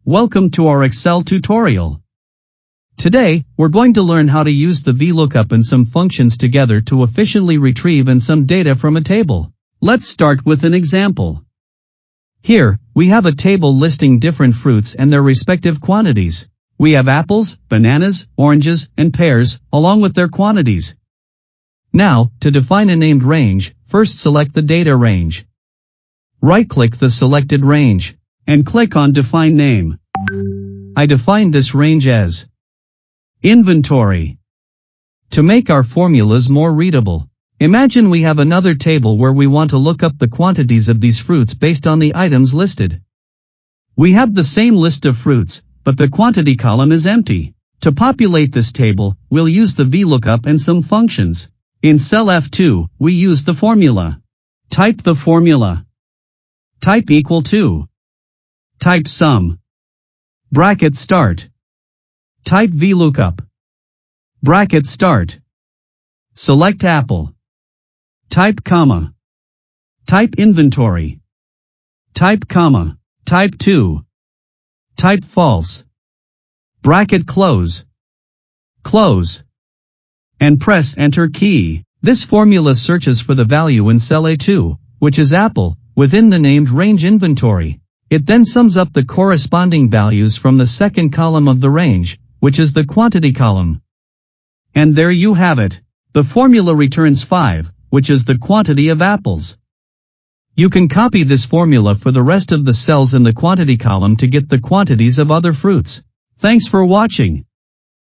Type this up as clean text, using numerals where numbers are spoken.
Welcome to our Excel tutorial. Today, we're going to learn how to use the VLOOKUP and some functions together to efficiently retrieve and some data from a table. Let's start with an example. Here, we have a table listing different fruits and their respective quantities. We have apples, bananas, oranges, and pears, along with their quantities. Now, to define a named range, first select the data range. Right-click the selected range, and click on Define Name. I defined this range as Inventory. To make our formulas more readable, imagine we have another table where we want to look up the quantities of these fruits based on the items listed. We have the same list of fruits, but the quantity column is empty. To populate this table, we'll use the VLOOKUP and some functions. In cell F2, we use the formula. Type the formula. Type equal to. Type sum. Bracket start. Type VLOOKUP. Bracket start. Select apple. Type comma. Type inventory. Type comma. Type 2. Type false. Bracket close. Close. And press enter key. This formula searches for the value in cell A2, which is apple, within the named range inventory. It then sums up the corresponding values from the second column of the range, which is the quantity column. And there you have it. The formula returns 5, which is the quantity of apples. You can copy this formula for the rest of the cells in the quantity column to get the quantities of other fruits. Thanks for watching.